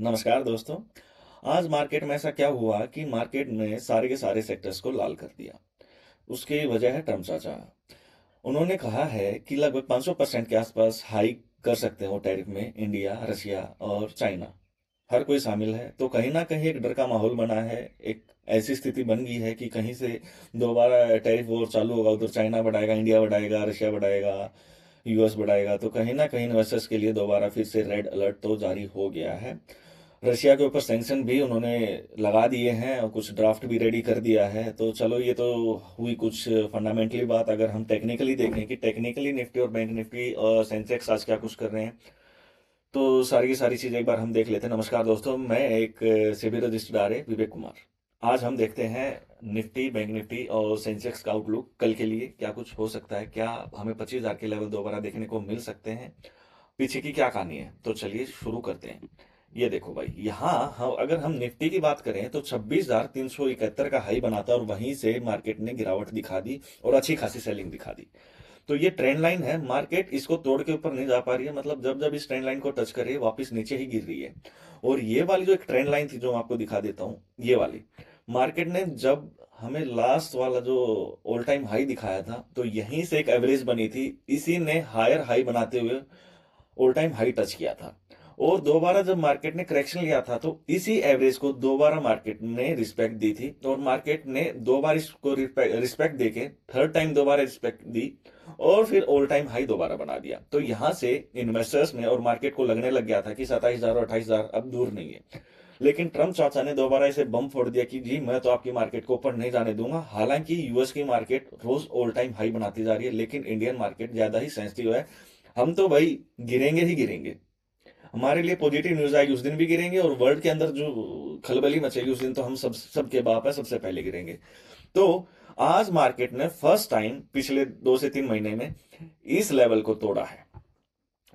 नमस्कार दोस्तों। आज मार्केट में ऐसा क्या हुआ कि मार्केट ने सारे के सारे सेक्टर्स को लाल कर दिया। उसकी वजह है ट्रम्प चाचा। उन्होंने कहा है कि लगभग 500% के आसपास हाइक कर सकते हो टैरिफ में इंडिया, रशिया और चाइना। हर कोई शामिल है, तो कहीं ना कहीं एक डर का माहौल बना है। एक ऐसी स्थिति बन गई है कि कहीं से दोबारा टैरिफ वॉर चालू होगा। उधर चाइना बढ़ाएगा, इंडिया बढ़ाएगा, रशिया बढ़ाएगा, यूएस बढ़ाएगा, तो कहीं ना कहीं इन्वेस्टर्स के लिए दोबारा फिर से रेड अलर्ट तो जारी हो गया है। रशिया के ऊपर सैंक्शन भी उन्होंने लगा दिए हैं और कुछ ड्राफ्ट भी रेडी कर दिया है। तो चलो, ये तो हुई कुछ फंडामेंटली बात। अगर हम टेक्निकली देखें कि टेक्निकली निफ्टी और बैंक निफ्टी और सेंसेक्स आज क्या कुछ कर रहे हैं, तो सारी की सारी चीज़ एक बार हम देख लेते हैं। नमस्कार दोस्तों, मैं एक सेबी रजिस्टर्ड आरए विवेक कुमार। आज हम देखते हैं निफ्टी, बैंक निफ्टी और सेंसेक्स का आउटलुक कल के लिए क्या कुछ हो सकता है। क्या हमें 25,000 के लेवल दोबारा देखने को मिल सकते हैं? पीछे की क्या कहानी है, तो चलिए शुरू करते हैं। ये देखो भाई, यहाँ हम अगर हम निफ्टी की बात करें तो 26,371 का हाई बनाता है और वहीं से मार्केट ने गिरावट दिखा दी और अच्छी खासी सेलिंग दिखा दी। तो ये ट्रेंड लाइन है, मार्केट इसको तोड़ के ऊपर नहीं जा पा रही है। मतलब जब जब इस ट्रेंड लाइन को टच करे वापस नीचे ही गिर रही है। और ये वाली जो एक ट्रेंड लाइन थी, जो मैं आपको दिखा देता हूँ, ये वाली मार्केट ने जब हमें लास्ट वाला जो ऑल टाइम हाई दिखाया था, तो यहीं से एक एवरेज बनी थी, इसी ने हायर हाई बनाते हुए ऑल टाइम हाई टच किया था। और दोबारा जब मार्केट ने करेक्शन लिया था, तो इसी एवरेज को दोबारा मार्केट ने रिस्पेक्ट दी थी और मार्केट ने दो बार इसको रिस्पेक्ट देके थर्ड टाइम दोबारा रिस्पेक्ट दी और फिर ऑल टाइम हाई दोबारा बना दिया। तो यहां से इन्वेस्टर्स में और मार्केट को लगने लग गया था कि 27,000 और 28,000 अब दूर नहीं है। लेकिन ट्रम्प चाचा ने दोबारा इसे बम फोड़ दिया कि जी मैं तो आपकी मार्केट को ऊपर नहीं जाने दूंगा। हालांकि यूएस की मार्केट रोज ऑल टाइम हाई बनाती जा रही है, लेकिन इंडियन मार्केट ज्यादा ही सेंसिटिव है। हम तो भाई गिरेंगे ही गिरेंगे। हमारे लिए पॉजिटिव न्यूज आएगी उस दिन भी गिरेंगे, और वर्ल्ड के अंदर जो खलबली मचेगी उस दिन तो हम सबके बाप है, सबसे पहले गिरेंगे। तो आज मार्केट ने फर्स्ट टाइम पिछले 2 से 3 महीने में इस लेवल को तोड़ा है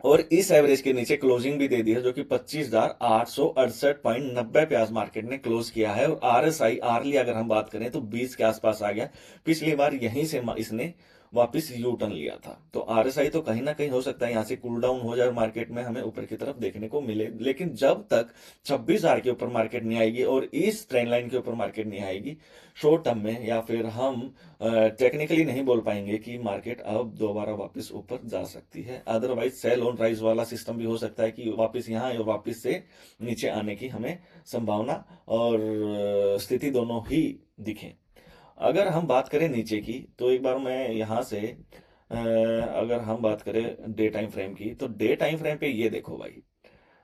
और इस एवरेज के नीचे क्लोजिंग भी दे दी है, जो कि 25,868.90 पे आज मार्केट ने क्लोज किया है। और आरएसआई आरली अगर हम बात करें तो 20 के आसपास आ गया। पिछली बार यहीं से इसने वापस यू टर्न लिया था। तो आरएसआई तो कहीं ना कहीं हो सकता है यहां से कूल डाउन हो जाए और मार्केट में हमें ऊपर की तरफ देखने को मिले। लेकिन जब तक 26,000 के ऊपर मार्केट नहीं आएगी और इस ट्रेंड लाइन के ऊपर मार्केट नहीं आएगी शॉर्ट टर्म में, या फिर हम टेक्निकली नहीं बोल पाएंगे कि मार्केट अब दोबारा वापस ऊपर जा सकती है। अदरवाइज सेल ऑन राइज वाला सिस्टम भी हो सकता है कि वापस यहाँ और वापस से नीचे आने की हमें संभावना और स्थिति दोनों ही दिखे। अगर हम बात करें नीचे की, तो एक बार मैं यहाँ से अगर हम बात करें डे टाइम फ्रेम की, तो डे टाइम फ्रेम पे ये देखो भाई,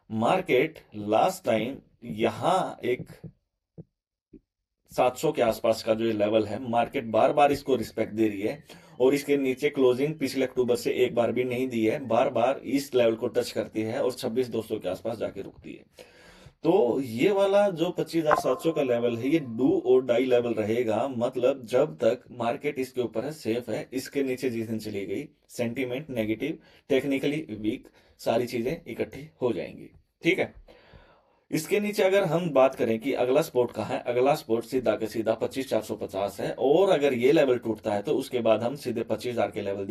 मार्केट लास्ट टाइम यहाँ एक 700 के आसपास का जो लेवल है, मार्केट बार बार इसको रिस्पेक्ट दे रही है। और इसके नीचे क्लोजिंग पिछले अक्टूबर से एक बार भी नहीं दी है, बार बार इस लेवल को टच करती है और 26,200 के आसपास जाके रुकती है। तो ये वाला जो 25,700 का लेवल है, ये डू और डाई लेवल रहेगा। मतलब जब तक मार्केट इसके ऊपर है, सेफ है। इसके नीचे जिस दिन चली गई, सेंटीमेंट नेगेटिव, टेक्निकली वीक, सारी चीजें इकट्ठी हो जाएंगी। ठीक है। इसके नीचे अगर हम बात करें कि अगला स्पोर्ट कहाँ है, अगला स्पोर्ट सीधा के सीधा 25,450 है। और अगर ये लेवल टूटता है तो उसके बाद हम सीधे 25,000 के लेवल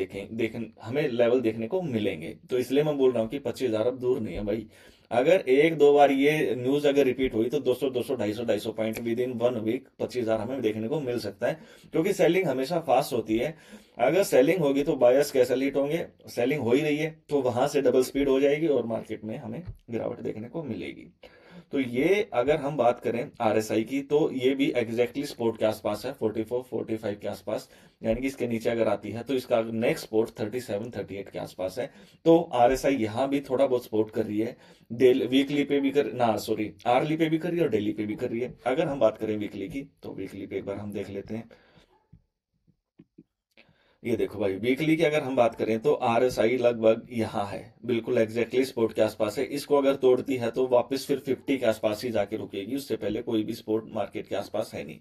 हमें लेवल देखने को मिलेंगे। तो इसलिए मैं बोल रहा हूँ कि 25,000 अब दूर नहीं है भाई। अगर एक दो बार ये न्यूज अगर रिपीट हुई तो 200 200 250 पॉइंट विद इन 1 वीक 25,000 हमें देखने को मिल सकता है। क्योंकि सेलिंग हमेशा फास्ट होती है। अगर सेलिंग होगी तो बायर्स कैसे लीट होंगे। सेलिंग हो ही रही है तो वहां से डबल स्पीड हो जाएगी और मार्केट में हमें गिरावट देखने को मिलेगी। तो ये अगर हम बात करें आरएसआई की, तो ये भी एग्जैक्टली सपोर्ट के आसपास है, 44 45 के आसपास। यानी कि इसके नीचे अगर आती है तो इसका नेक्स्ट सपोर्ट 37 38 के आसपास है। तो आरएसआई यहाँ भी थोड़ा बहुत सपोर्ट कर रही है। डेली वीकली पे भी कर ना सॉरी आरली पे भी कर रही है और डेली पे भी कर रही है। अगर हम बात करें वीकली की, तो वीकली पे एक बार हम देख लेते हैं। ये देखो भाई, वीकली की अगर हम बात करें तो आरएसआई लगभग यहाँ है, बिल्कुल एग्जैक्टली सपोर्ट के आसपास है। इसको अगर तोड़ती है तो वापस फिर 50 के आसपास ही जाके रुकेगी, उससे पहले कोई भी सपोर्ट मार्केट के आसपास है नहीं।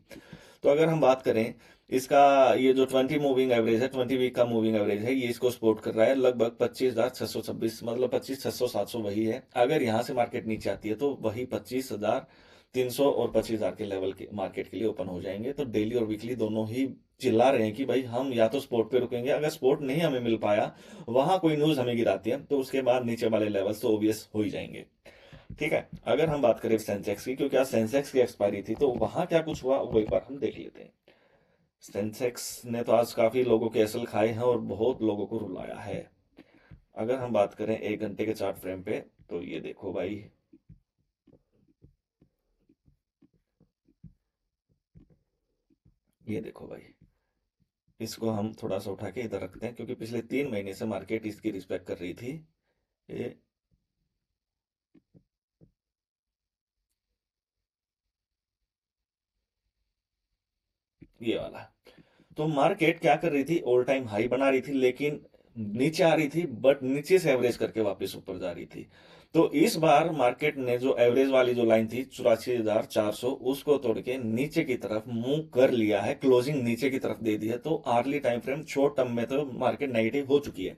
तो अगर हम बात करें इसका, ये जो 20 मूविंग एवरेज है, 20 वीक का मूविंग एवरेज है, ये इसको सपोर्ट कर रहा है लगभग 25,626, मतलब 25,600 700 वही है। अगर यहाँ से मार्केट नीचे आती है तो वही 25,300 और 25,000 के लेवल के मार्केट के लिए ओपन हो जाएंगे। तो डेली और वीकली दोनों ही चिल्ला रहे हैं कि भाई हम या तो स्पोर्ट पे रुकेंगे। अगर स्पोर्ट नहीं हमें मिल पाया, वहां कोई न्यूज हमें गिराती है, तो उसके बाद नीचे वाले लेवल्स तो ओबियस हो ही जाएंगे। ठीक है। अगर हम बात करें सेंसेक्स की, क्योंकि आज सेंसेक्स की एक्सपायरी थी, तो वहां क्या कुछ हुआ वो एक बार हम देख लेते हैं। सेंसेक्स ने तो आज काफी लोगों के एसल खाए हैं और बहुत लोगों को रुलाया है। अगर हम बात करें 1 घंटे के चार्ट फ्रेम पे, तो ये देखो भाई, ये देखो भाई, इसको हम थोड़ा सा उठा के इधर रखते हैं, क्योंकि पिछले 3 महीने से मार्केट इसकी रिस्पेक्ट कर रही थी। ये ये वाला, तो मार्केट क्या कर रही थी, ऑल टाइम हाई बना रही थी, लेकिन नीचे आ रही थी, बट नीचे से एवरेज करके वापस ऊपर जा रही थी। तो इस बार मार्केट ने जो एवरेज वाली जो लाइन थी 84,400, उसको तोड़ के नीचे की तरफ मूव कर लिया है, क्लोजिंग नीचे की तरफ दे दी है। तो early time frame short term में तो मार्केट नेगेटिव हो चुकी है।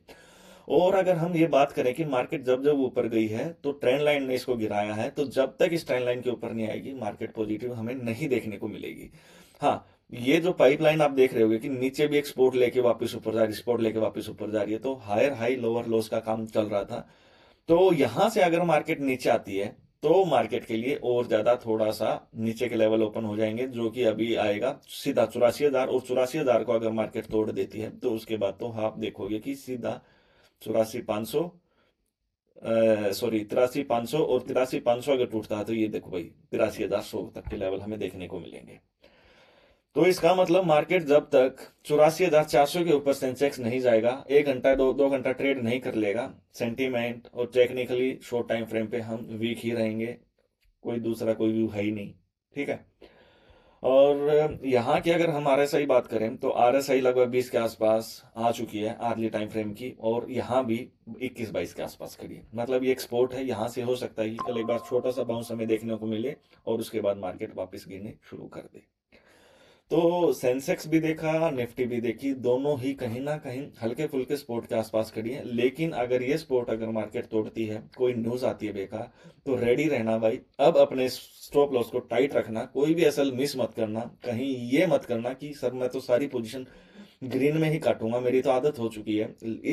और अगर हम ये बात करें कि मार्केट जब जब ऊपर गई है तो ट्रेंड लाइन ने इसको गिराया है, तो जब तक इस ट्रेंड लाइन के ऊपर नहीं आएगी मार्केट पॉजिटिव हमें नहीं देखने को मिलेगी। हाँ, ये जो पाइपलाइन आप देख रहे होगे कि नीचे भी एक्सपोर्ट लेके वापस ऊपर जा रही, एक्सपोर्ट लेके वापस ऊपर जा रही है, तो हायर हाई लोअर लोस का काम चल रहा था। तो यहां से अगर मार्केट नीचे आती है तो मार्केट के लिए और ज्यादा थोड़ा सा नीचे के लेवल ओपन हो जाएंगे, जो कि अभी आएगा सीधा 84,000, और 84,000 को अगर मार्केट तोड़ देती है तो उसके बाद तो आप देखोगे कि सीधा 84,500, सॉरी 83,500, और 83,500 अगर टूटता है तो ये देखो भाई 83,100 तक के लेवल हमें देखने को मिलेंगे। तो इसका मतलब मार्केट जब तक 84,400 के ऊपर सेंसेक्स नहीं जाएगा, 1 घंटा 2 घंटा ट्रेड नहीं कर लेगा, सेंटीमेंट और टेक्निकली शॉर्ट टाइम फ्रेम पे हम वीक ही रहेंगे। कोई दूसरा कोई व्यू है ही नहीं। ठीक है। और यहाँ की अगर हम आरएसआई बात करें तो आरएसआई लगभग 20 के आसपास आ चुकी है अर्ली टाइम फ्रेम की, और यहाँ भी 21-22 के आसपास खड़ी है। मतलब ये एक्सपोर्ट है, यहाँ से हो सकता है कि कल एक बार छोटा सा बाउंस हमें देखने को मिले और उसके बाद मार्केट वापस गिरने शुरू कर दे। तो सेंसेक्स भी देखा, निफ्टी भी देखी, दोनों ही कहीं ना कहीं हल्के फुल्के स्पोर्ट के आसपास खड़ी है। लेकिन अगर ये स्पोर्ट अगर मार्केट तोड़ती है, कोई न्यूज आती है बेकार, तो रेडी रहना भाई। अब अपने स्टॉप लॉस को टाइट रखना, कोई भी असल मिस मत करना। कहीं ये मत करना कि सर मैं तो सारी पोजीशन ग्रीन में ही काटूंगा, मेरी तो आदत हो चुकी है।